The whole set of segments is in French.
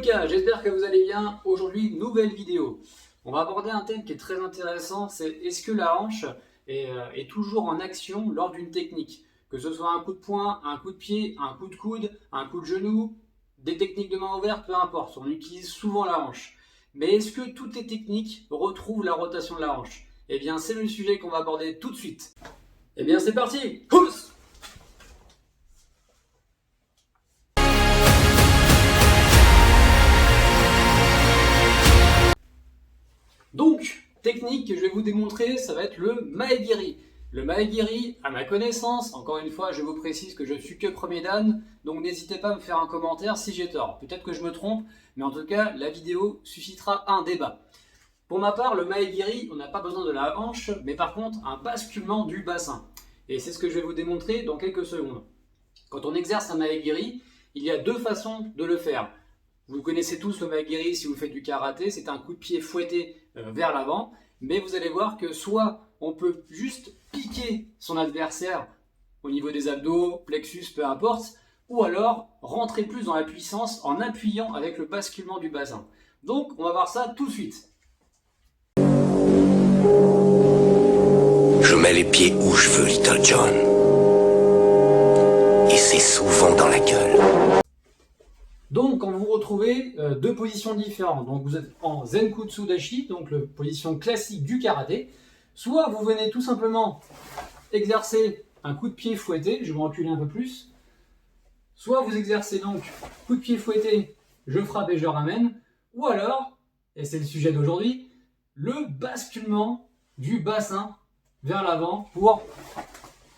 Loka, j'espère que vous allez bien. Aujourd'hui, nouvelle vidéo. On va aborder un thème qui est très intéressant, c'est est-ce que la hanche est toujours en action lors d'une technique? Que ce soit un coup de poing, un coup de pied, un coup de coude, un coup de genou, des techniques de main ouverte, peu importe, on utilise souvent la hanche. Mais est-ce que toutes les techniques retrouvent la rotation de la hanche? Eh bien, c'est le sujet qu'on va aborder tout de suite. Eh bien, c'est parti! Pousse! Donc, technique que je vais vous démontrer, ça va être le Mae-Giri. Le Mae-Giri, à ma connaissance, encore une fois, je vous précise que je suis que premier dan, donc n'hésitez pas à me faire un commentaire si j'ai tort. Peut-être que je me trompe, mais en tout cas, la vidéo suscitera un débat. Pour ma part, le Mae-Giri, on n'a pas besoin de la hanche, mais par contre, un basculement du bassin. Et c'est ce que je vais vous démontrer dans quelques secondes. Quand on exerce un Mae-Giri, il y a deux façons de le faire. Vous connaissez tous le Mae-Giri si vous faites du karaté, c'est un coup de pied fouetté vers l'avant, mais vous allez voir que soit on peut juste piquer son adversaire au niveau des abdos, plexus, peu importe, ou alors rentrer plus dans la puissance en appuyant avec le basculement du bassin. Donc on va voir ça tout de suite. Je mets les pieds où je veux, Little John. Et c'est souvent dans la gueule. Donc, quand vous retrouvez deux positions différentes, donc vous êtes en Zenkutsu Dashi, donc la position classique du karaté, soit vous venez tout simplement exercer un coup de pied fouetté, je vais reculer un peu plus, soit vous exercez donc coup de pied fouetté, je frappe et je ramène, ou alors, et c'est le sujet d'aujourd'hui, le basculement du bassin vers l'avant pour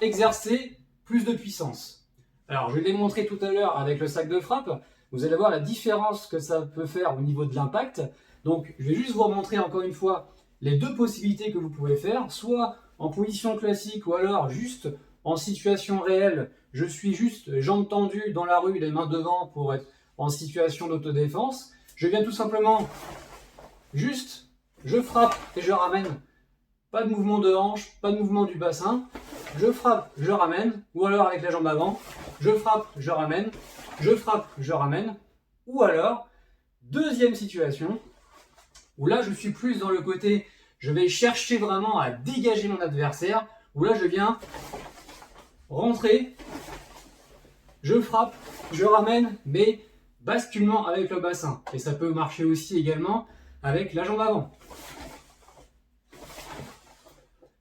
exercer plus de puissance. Alors, je l'ai montré tout à l'heure avec le sac de frappe. Vous allez voir la différence que ça peut faire au niveau de l'impact. Donc, je vais juste vous remontrer encore une fois les deux possibilités que vous pouvez faire, soit en position classique ou alors juste en situation réelle. Je suis juste jambes tendues dans la rue, les mains devant pour être en situation d'autodéfense. Je viens tout simplement juste, je frappe et je ramène. Pas de mouvement de hanche, pas de mouvement du bassin. Je frappe, je ramène, ou alors avec la jambe avant, je frappe, je ramène, je frappe, je ramène, ou alors, deuxième situation, où là je suis plus dans le côté, je vais chercher vraiment à dégager mon adversaire, où là je viens rentrer, je frappe, je ramène, mais basculement avec le bassin. Et ça peut marcher aussi également avec la jambe avant.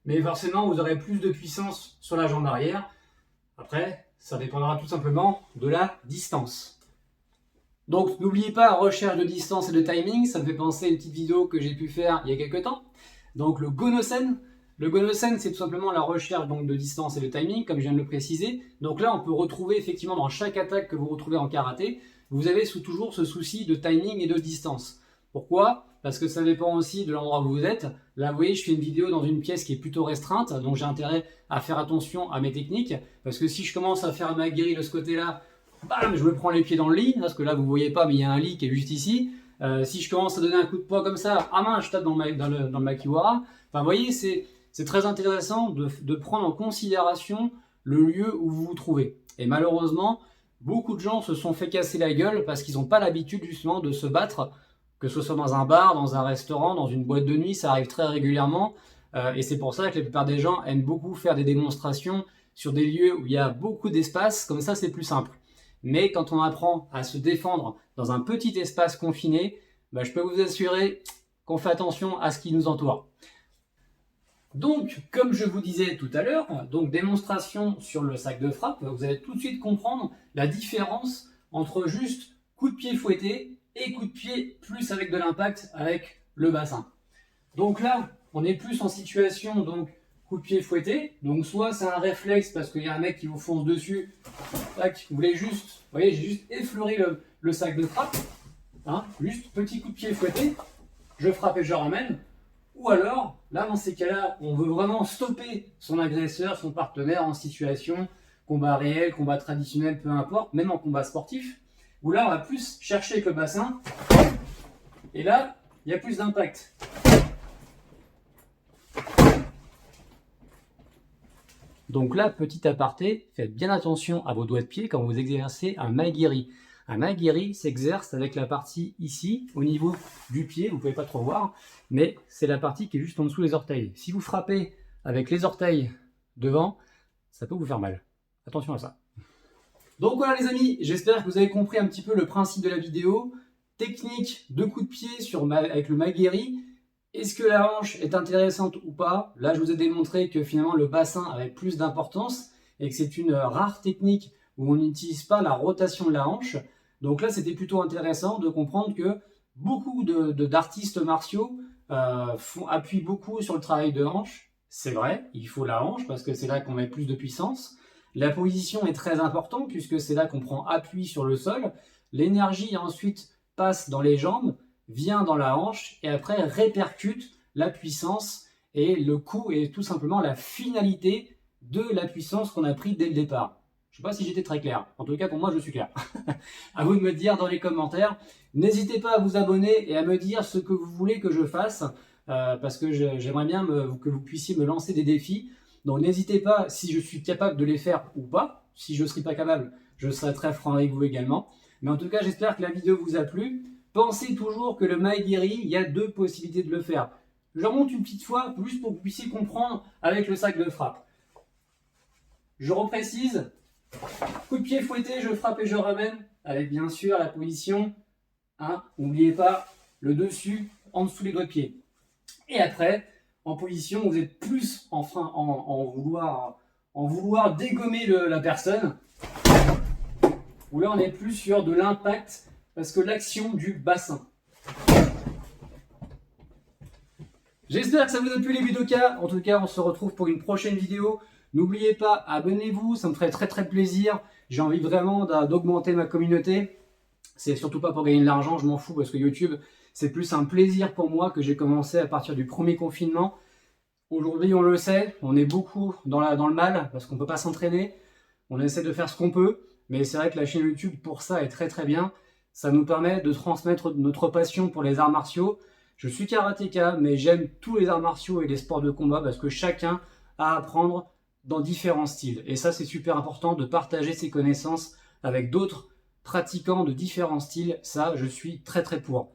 Mais forcément, vous aurez plus de puissance sur la jambe arrière. Après, ça dépendra tout simplement de la distance. Donc, n'oubliez pas, recherche de distance et de timing. Ça me fait penser à une petite vidéo que j'ai pu faire il y a quelques temps. Donc, le Gonosen. Le Gonosen, c'est tout simplement la recherche donc, de distance et de timing, comme je viens de le préciser. Donc là, on peut retrouver effectivement dans chaque attaque que vous retrouvez en karaté, vous avez toujours ce souci de timing et de distance. Pourquoi ? Parce que ça dépend aussi de l'endroit où vous êtes. Là, vous voyez, je fais une vidéo dans une pièce qui est plutôt restreinte, donc j'ai intérêt à faire attention à mes techniques, parce que si je commence à faire un Mae-Giri de ce côté-là, bam, je me prends les pieds dans le lit, parce que là, vous ne voyez pas, mais il y a un lit qui est juste ici. Si je commence à donner un coup de poing comme ça, ah mince, je tape dans le Makiwara. Enfin, vous voyez, c'est très intéressant de prendre en considération le lieu où vous vous trouvez. Et malheureusement, beaucoup de gens se sont fait casser la gueule parce qu'ils n'ont pas l'habitude justement de se battre, que ce soit dans un bar, dans un restaurant, dans une boîte de nuit, ça arrive très régulièrement. Et c'est pour ça que la plupart des gens aiment beaucoup faire des démonstrations sur des lieux où il y a beaucoup d'espace, comme ça c'est plus simple. Mais quand on apprend à se défendre dans un petit espace confiné, je peux vous assurer qu'on fait attention à ce qui nous entoure. Donc, comme je vous disais tout à l'heure, donc démonstration sur le sac de frappe, vous allez tout de suite comprendre la différence entre juste coup de pied fouetté et coup de pied plus avec de l'impact avec le bassin. Donc là, on est plus en situation donc coup de pied fouetté. Donc soit c'est un réflexe parce qu'il y a un mec qui vous fonce dessus. Tac, vous voulez juste, vous voyez, j'ai juste effleuré le sac de frappe. Hein, juste petit coup de pied fouetté. Je frappe et je ramène. Ou alors, là dans ces cas-là, on veut vraiment stopper son agresseur, son partenaire en situation combat réel, combat traditionnel, peu importe, même en combat sportif. Où là, on va plus chercher avec le bassin. Et là, il y a plus d'impact. Donc là, petit aparté, faites bien attention à vos doigts de pied quand vous exercez un Mae-Giri. Un aguerri s'exerce avec la partie ici, au niveau du pied, vous ne pouvez pas trop voir, mais c'est la partie qui est juste en dessous des orteils. Si vous frappez avec les orteils devant, ça peut vous faire mal. Attention à ça. Donc voilà les amis, j'espère que vous avez compris un petit peu le principe de la vidéo. Technique de coup de pied avec le Magueri. Est-ce que la hanche est intéressante ou pas? Là, je vous ai démontré que finalement le bassin avait plus d'importance et que c'est une rare technique où on n'utilise pas la rotation de la hanche. Donc là, c'était plutôt intéressant de comprendre que beaucoup d'artistes martiaux appuient beaucoup sur le travail de hanche. C'est vrai, il faut la hanche parce que c'est là qu'on met plus de puissance. La position est très importante puisque c'est là qu'on prend appui sur le sol. L'énergie ensuite passe dans les jambes, vient dans la hanche et après répercute la puissance et le coup est tout simplement la finalité de la puissance qu'on a pris dès le départ. Je ne sais pas si j'étais très clair. En tout cas, pour moi, je suis clair. À vous de me dire dans les commentaires. N'hésitez pas à vous abonner et à me dire ce que vous voulez que je fasse parce que j'aimerais bien que vous puissiez me lancer des défis. Donc n'hésitez pas si je suis capable de les faire ou pas. Si je ne serai pas capable, je serai très franc avec vous également. Mais en tout cas, j'espère que la vidéo vous a plu. Pensez toujours que le Magueri, il y a deux possibilités de le faire. Je remonte une petite fois, juste pour que vous puissiez comprendre avec le sac de frappe. Je reprécise. Coup de pied fouetté, je frappe et je ramène. Avec bien sûr la position. N'oubliez pas le dessus, en dessous des doigts de pied. Et après, en position, vous êtes plus en vouloir dégommer la personne. Où là, on est plus sur de l'impact parce que l'action du bassin. J'espère que ça vous a plu les budokas. En tout cas, on se retrouve pour une prochaine vidéo. N'oubliez pas, abonnez-vous, ça me ferait très très plaisir. J'ai envie vraiment d'augmenter ma communauté. C'est surtout pas pour gagner de l'argent, je m'en fous parce que YouTube, c'est plus un plaisir pour moi que j'ai commencé à partir du premier confinement. Aujourd'hui, on le sait, on est beaucoup dans le mal parce qu'on ne peut pas s'entraîner. On essaie de faire ce qu'on peut, mais c'est vrai que la chaîne YouTube pour ça est très très bien. Ça nous permet de transmettre notre passion pour les arts martiaux. Je suis karatéka, mais j'aime tous les arts martiaux et les sports de combat parce que chacun a à apprendre dans différents styles. Et ça, c'est super important de partager ses connaissances avec d'autres pratiquants de différents styles. Ça, je suis très très pour.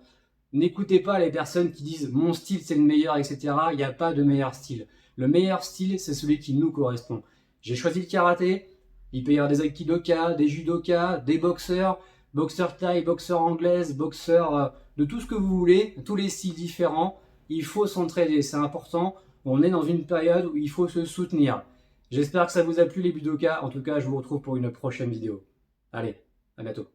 N'écoutez pas les personnes qui disent « mon style c'est le meilleur », etc. Il n'y a pas de meilleur style. Le meilleur style, c'est celui qui nous correspond. J'ai choisi le karaté. Il peut y avoir des aikidokas, des judokas, des boxeurs, boxeurs thaï, boxeurs anglaises, boxeurs de tout ce que vous voulez, tous les styles différents. Il faut s'entraider, c'est important. On est dans une période où il faut se soutenir. J'espère que ça vous a plu les budokas. En tout cas, je vous retrouve pour une prochaine vidéo. Allez, à bientôt.